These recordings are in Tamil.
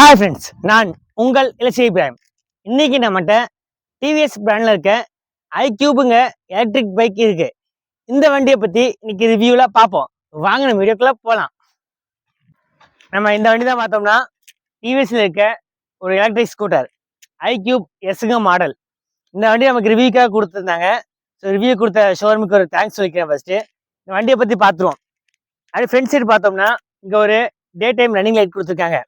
ஹாய் ஃப்ரெண்ட்ஸ், நான் உங்கள் இலட்சிய இப்ராஹிம். இன்னைக்கு நம்மகிட்ட டிவிஎஸ் பிராண்ட்ல இருக்க ஐக்யூபுங்க எலக்ட்ரிக் பைக் இருக்கு. இந்த வண்டியை பத்தி இன்னைக்கு ரிவ்யூல பார்ப்போம். வாங்க நம்ம வீடியோக்குள்ள போகலாம். நம்ம இந்த வண்டி தான் பார்த்தோம்னா டிவிஎஸ்ல இருக்க ஒரு எலக்ட்ரிக் ஸ்கூட்டர் ஐக்யூப் எஸ்ங்க மாடல். இந்த வண்டி நமக்கு ரிவ்யூக்காக கொடுத்துருந்தாங்க. ஸோ ரிவ்யூ கொடுத்த ஷோரூமுக்கு ஒரு தேங்க்ஸ் சொல்லிக்கிறேன். ஃபர்ஸ்ட் இந்த வண்டியை பத்தி பார்த்துருவோம். அது ஃப்ரண்ட் சைடு பார்த்தோம்னா இங்க ஒரு டே டைம் ரன்னிங் லைட் கொடுத்துருக்காங்க.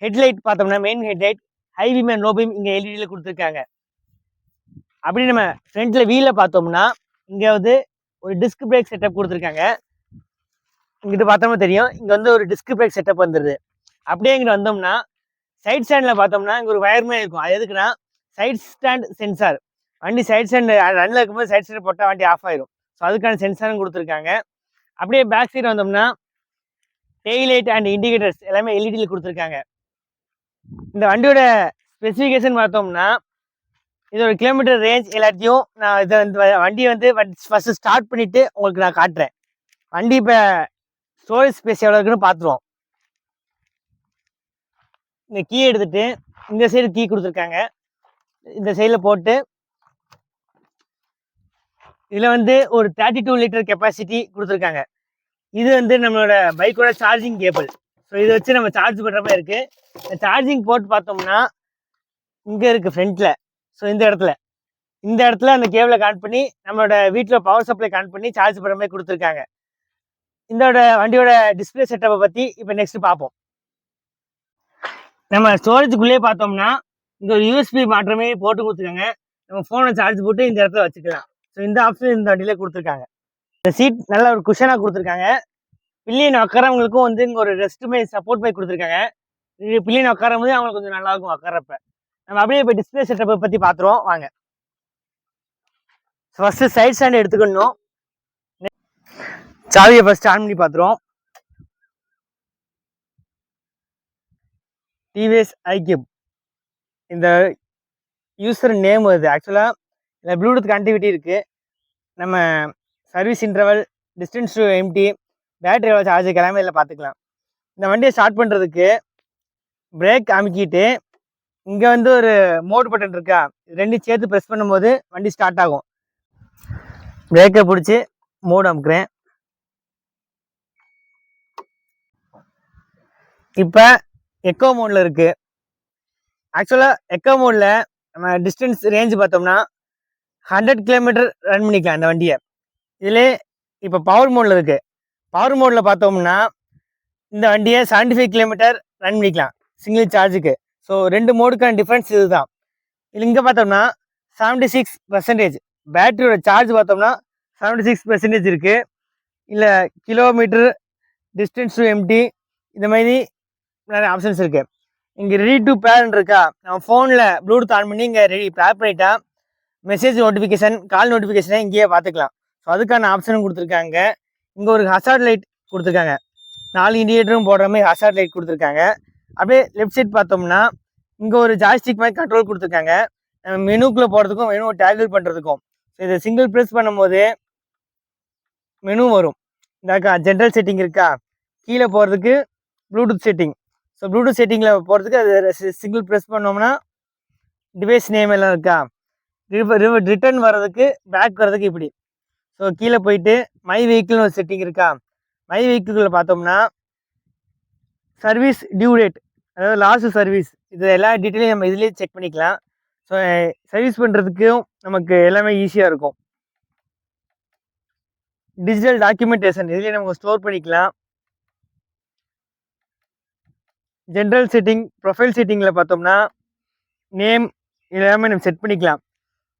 ஹெட்லைட் பார்த்தோம்னா main headlight high beam and low beam இங்கே எல்இடியில் கொடுத்துருக்காங்க. அப்படி நம்ம ஃப்ரண்ட்ல வீல பார்த்தோம்னா இங்கே வந்து ஒரு டிஸ்க் பிரேக் செட்டப் கொடுத்துருக்காங்க. இங்கிட்ட பார்த்தோம்னா தெரியும், இங்கே வந்து ஒரு டிஸ்க் பிரேக் செட்டப் வந்துடுது. அப்படியே இங்கே வந்தோம்னா சைட் ஸ்டாண்டில் பார்த்தோம்னா இங்கே ஒரு வயர்மே இருக்கும். அது எதுக்குன்னா சைட் ஸ்டாண்ட் சென்சார். வண்டி சைட் ஸ்டாண்ட் ரன்னில் இருக்கும்போது சைட் ஸ்டாண்ட் போட்டால் வண்டி ஆஃப் ஆயிரும். ஸோ அதுக்கான சென்சாரும் கொடுத்துருக்காங்க. அப்படியே பேக் சைடு வந்தோம்னா டெய்லைட் அண்ட் இண்டிகேட்டர்ஸ் எல்லாமே எல்இடியில் கொடுத்துருக்காங்க. இந்த வண்டியோட ஸ்பெசிஃபிகேஷன் பார்த்தோம்னா இதோட கிலோமீட்டர் ரேஞ்ச் எல்லாத்தையும் நான் இதை வண்டியை வந்து ஃபர்ஸ்ட் ஸ்டார்ட் பண்ணிட்டு உங்களுக்கு நான் காட்டுறேன். வண்டி இப்போ ஸ்டோரேஜ் ஸ்பேஸ் எவ்வளோ இருக்குன்னு பார்த்துருவோம். இந்த கீ எடுத்துட்டு இந்த சைடு கீ கொடுத்துருக்காங்க. இந்த சைடில் போட்டு இதில் வந்து ஒரு 32 லிட்டர் கெப்பாசிட்டி கொடுத்துருக்காங்க. இது வந்து நம்மளோட பைக்கோட சார்ஜிங் கேபிள். ஸோ இதை வச்சு நம்ம சார்ஜ் பண்ணுற மாதிரி இருக்கு. சார்ஜிங் போர்ட் பார்த்தோம்னா இங்கே இருக்கு ஃப்ரண்ட்ல. ஸோ இந்த இடத்துல அந்த கேபிளை கனெக்ட் பண்ணி நம்மளோட வீட்டில் பவர் சப்ளை கனெக்ட் பண்ணி சார்ஜ் பண்ணுற மாதிரி கொடுத்துருக்காங்க. இதோட வண்டியோட டிஸ்பிளே செட்டப்பை பற்றி இப்போ நெக்ஸ்ட் பார்ப்போம். நம்ம ஸ்டோரேஜுக்குள்ளேயே பார்த்தோம்னா இங்கே ஒரு யூஎஸ்பி மாற்றமே போட்டு கொடுத்துருக்காங்க. நம்ம ஃபோனை சார்ஜ் போட்டு இந்த இடத்துல வச்சுக்கலாம். ஸோ இந்த ஆப்ஷன் இந்த வண்டியிலே கொடுத்துருக்காங்க. இந்த சீட் நல்ல ஒரு குஷனாக கொடுத்துருக்காங்க. பில்லியன் உட்காரவங்களுக்கும் வந்து இங்கே ஒரு ரெஸ்ட்டுமே சப்போர்ட் பண்ணி கொடுத்துருக்காங்க. பில்லியன் உட்காரும் போது அவங்களுக்கு கொஞ்சம் நல்லா இருக்கும் உட்காரப்ப. நம்ம அப்படியே இப்போ டிஸ்பிளே செட்டப்பை பற்றி பார்த்துருவோம் வாங்க. ஃபர்ஸ்ட் சைட் ஸ்டாண்ட் எடுத்துக்கணும். சாவியை ஃபர்ஸ்ட் ஆன் பண்ணி பார்த்துருவோம். டிவிஎஸ் ஐக்யூப் இந்த யூசர் நேம் வருது. ஆக்சுவலாக இதில் ப்ளூடூத் கனெக்டிவிட்டி இருக்குது. நம்ம service interval, distance to empty, battery எவ்வளோ சார்ஜுக்கு எல்லாமே இதில் பார்த்துக்கலாம். இந்த வண்டியை ஸ்டார்ட் பண்ணுறதுக்கு பிரேக் அமுக்கிட்டு இங்கே வந்து ஒரு மோட் பட்டன் இருக்கா, ரெண்டும் சேர்த்து ப்ரெஸ் பண்ணும்போது வண்டி ஸ்டார்ட் ஆகும். பிரேக்கை பிடிச்சி மோட் அமுக்குறேன். இப்போ எக்கோ மோடில் இருக்குது. ஆக்சுவலாக எக்கோ மோடில் நம்ம டிஸ்டன்ஸ் ரேஞ்சு பார்த்தோம்னா 100 கிலோமீட்டர் ரன் பண்ணிக்கலாம் இந்த வண்டியை. இதிலே இப்போ பவர் மோடில் இருக்குது. பவர் மோடில் பார்த்தோம்னா இந்த வண்டியை 75 கிலோமீட்டர் ரன் பண்ணிக்கலாம் சிங்கிள் சார்ஜுக்கு. ஸோ ரெண்டு மோடுக்கான டிஃப்ரென்ஸ் இது தான். இது இங்கே பார்த்தோம்னா 76% பேட்டரியோட சார்ஜ் பார்த்தோம்னா 76% இருக்குது. இல்லை கிலோமீட்டர், டிஸ்டன்ஸ் டு எம்டி, இந்த மாதிரி நிறைய ஆப்ஷன்ஸ் இருக்குது. இங்கே ரெடி டு பேர்ன்னு இருக்கா, நம்ம ஃபோனில் ப்ளூடூத் ஆன் பண்ணி இங்கே ரெடி பேர் பண்ணிட்டா மெசேஜ் நோட்டிஃபிகேஷன், கால் நோட்டிஃபிகேஷனை இங்கேயே பார்த்துக்கலாம். ஸோ அதுக்கான ஆப்ஷனும் கொடுத்துருக்காங்க. இங்கே ஒரு ஹசார்ட் லைட் கொடுத்துருக்காங்க. 4 இண்டிகேட்டரும் போடுற மாதிரி ஹசார்ட் லைட் கொடுத்துருக்காங்க. அப்படியே லெஃப்ட் சைட் பார்த்தோம்னா இங்கே ஒரு ஜாய்ஸ்டிக் மாதிரி கண்ட்ரோல் கொடுத்துருக்காங்க. மெனுக்குள்ளே போகிறதுக்கும் மெனுவை டேக்கிள் பண்ணுறதுக்கும். ஸோ இதை சிங்கிள் ப்ரெஸ் பண்ணும்போது மெனு வரும். இந்தாக்கா ஜென்ரல் செட்டிங் இருக்கா, கீழே போகிறதுக்கு ப்ளூடூத் செட்டிங். ஸோ ப்ளூடூத் செட்டிங்கில் போகிறதுக்கு அது சிங்கிள் ப்ரெஸ் பண்ணோம்னா டிவைஸ் நேம் எல்லாம் இருக்கா, ரிட்டர்ன் வர்றதுக்கு பேக் வர்றதுக்கு இப்படி. ஸோ கீழே போயிட்டு மை வெஹிக்கிள்னு ஒரு செட்டிங் இருக்கா, மை வெஹிக்கிள்குள்ளே பார்த்தோம்னா சர்வீஸ் டியூ டேட், அதாவது லாஸ்ட் சர்வீஸ், இது எல்லா டீட்டெயிலையும் நம்ம இதுலேயே செக் பண்ணிக்கலாம். ஸோ சர்வீஸ் பண்ணுறதுக்கும் நமக்கு எல்லாமே ஈஸியாக இருக்கும். டிஜிட்டல் டாக்குமெண்டேஷன் இதுலேயே நமக்கு ஸ்டோர் பண்ணிக்கலாம். ஜென்ரல் செட்டிங், ப்ரொஃபைல் செட்டிங்கில் பார்த்தோம்னா நேம் எல்லாமே நம்ம செட் பண்ணிக்கலாம்.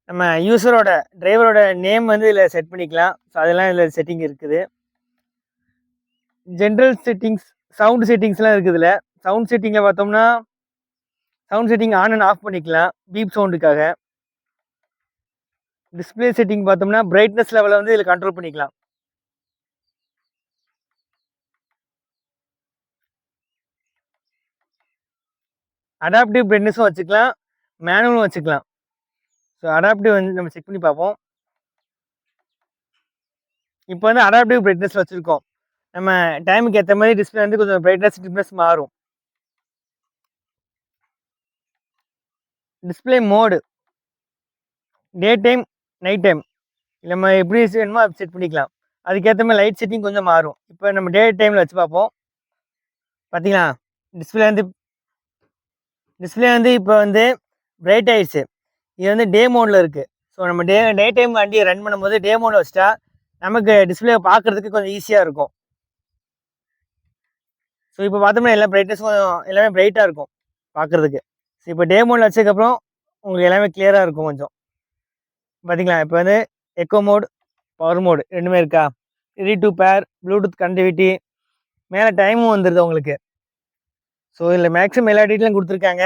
நம்ம யூஸரோட டிரைவரோட நேம் வந்து இதில் செட் பண்ணிக்கலாம். ஸோ அதெல்லாம் இதில் செட்டிங் இருக்குது. ஜென்ரல் செட்டிங்ஸ், சவுண்ட் செட்டிங்ஸ்லாம் இருக்குது. இதில் சவுண்ட் செட்டிங்கில் பார்த்தோம்னா sound setting on and half பண்ணிக்கலாம் பீப் சவுண்டுக்காக. டிஸ்பிளே செட்டிங் பார்த்தோம்னா பிரைட்னஸ் லெவலை வந்து இதில் கண்ட்ரோல் பண்ணிக்கலாம். அடாப்டிவ் பிரைட்னஸும் வச்சுக்கலாம், மேனுவலும் வச்சுக்கலாம். ஸோ அடாப்டிவ் வந்து நம்ம செக் பண்ணி பார்ப்போம். இப்போ வந்து அடாப்டிவ் பிரைட்னஸ் வச்சுருக்கோம். நம்ம டைமுக்கு ஏற்ற மாதிரி டிஸ்பிளே வந்து கொஞ்சம் பிரைட்னஸ் டிம்னஸ் மாறும். Display mode day time night time நம்ம எப்படி வேணுமோ அப்படி செட் பண்ணிக்கலாம். அதுக்கேற்ற மாதிரி லைட் செட்டிங் கொஞ்சம் மாறும். இப்போ நம்ம டே டைமில் வச்சு பார்ப்போம். பார்த்தீங்களா டிஸ்பிளே வந்து இப்போ வந்து பிரைட் ஆயிடுச்சு. இது வந்து டே மோடில் இருக்குது. ஸோ நம்ம டே டைம் வண்டியை ரன் பண்ணும்போது டே மோடில் வச்சுட்டா நமக்கு டிஸ்பிளே பார்க்குறதுக்கு கொஞ்சம் ஈஸியாக இருக்கும். ஸோ இப்போ பார்த்தோம்னா எல்லா பிரைட்னஸும் எல்லாமே பிரைட்டாக இருக்கும் பார்க்குறதுக்கு. ஸோ இப்போ டே மோடில் வச்சதுக்கப்புறம் உங்களுக்கு எல்லாமே கிளியராக இருக்கும் கொஞ்சம். பார்த்தீங்களா இப்போ வந்து எக்கோ மோட், பவர் மோடு ரெண்டுமே இருக்கா. ரீட் டு பேர், ப்ளூடூத் கனெக்டிவிட்டி, மேலே டைமும் வந்துடுது உங்களுக்கு. ஸோ இதில் மேக்ஸிமம் எல்லா டீட்டெயிலும் கொடுத்துருக்காங்க.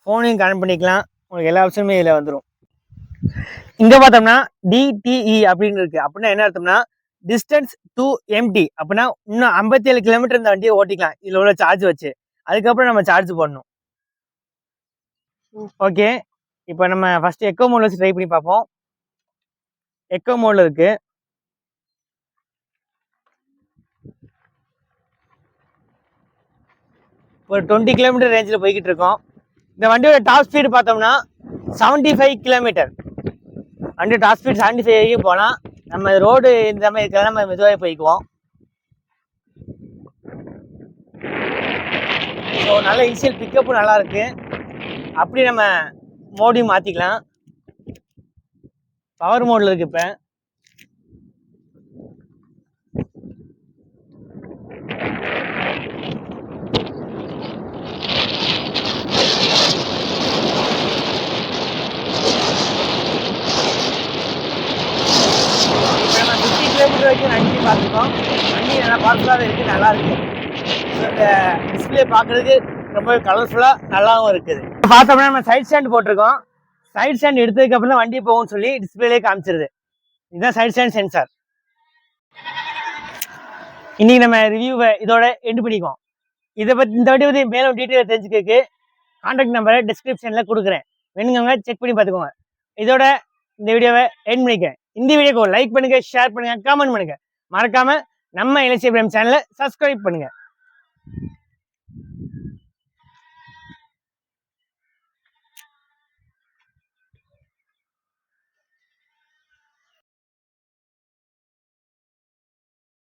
ஃபோனையும் கனெக்ட் பண்ணிக்கலாம். உங்களுக்கு எல்லா ஆப்ஷனுமே இதில் வந்துடும். இங்கே பார்த்தோம்னா டிடிஇ அப்படின்னு இருக்குது. அப்படின்னா என்ன அர்த்தம்னா டிஸ்டன்ஸ் டு எம்டி. அப்படின்னா இன்னும் 57 கிலோமீட்டர் இந்த வண்டியை ஓட்டிக்கலாம் இதில் உள்ள சார்ஜ் வச்சு. அதுக்கப்புறம் நம்ம சார்ஜ் பண்ணணும். ஓகே, இப்போ நம்ம ஃபஸ்ட்டு எக்கோ மோடில் வச்சு ட்ரை பண்ணி பார்ப்போம். எக்கோ மோடில் இருக்குது. ஒரு 20 கிலோமீட்டர் ரேஞ்சில் போய்கிட்டு இருக்கோம். இந்த வண்டியோட டாப் ஸ்பீடு பார்த்தோம்னா 75 கிலோமீட்டர். வண்டி டாப் ஸ்பீட் 75 வரைக்கும் போனால் நம்ம ரோடு இந்த மாதிரி இருக்கிறத நம்ம மெதுவாக போய்க்குவோம். ஸோ நல்ல இனிஷியல் பிக்கப்பும் நல்லா இருக்கு. அப்படி நம்ம மோடியும் மாற்றிக்கலாம். பவர் மோடில் இருக்கு. இப்போ நம்ம 50 கிலோமீட்டர் வரைக்கும் வண்டி பார்த்துருக்கோம். வண்டி நல்லா பவர்ஃபுல்லாகவே இருக்குது, நல்லா இருக்குது. இந்த டிஸ்பிளே பார்க்குறதுக்கு ரொம்ப கலர்ஃபுல்லாக நல்லாவும் இருக்குது. பார்த்தோம்னா நம்ம சைட் ஸ்டாண்ட் போட்டிருக்கோம். சைட் ஸ்டாண்ட் எடுத்ததுக்கப்புறம் தான் வண்டி போகும்னு சொல்லி டிஸ்பிளேலே காமிச்சிருது. இதுதான் சைட் ஸ்டாண்ட் சென்சார். இன்னைக்கு நம்ம ரிவ்யூவை இதோட எண்டு பண்ணிக்குவோம். இதை பற்றி இந்த வண்டி பற்றி மேலும் டீட்டெயில் தெரிஞ்சுக்கிறதுக்கு கான்டாக்ட் நம்பரை டிஸ்கிரிப்ஷனில் கொடுக்குறேன். வேணுங்க செக் பண்ணி பார்த்துக்கோங்க. இதோட இந்த வீடியோவை எண்ட் பண்ணிக்கிறேன். இந்த வீடியோக்கு லைக் பண்ணுங்க, ஷேர் பண்ணுங்க, கமெண்ட் பண்ணுங்க. மறக்காம நம்ம எல்எஸ்சி சேனலை சப்ஸ்கிரைப் பண்ணுங்க.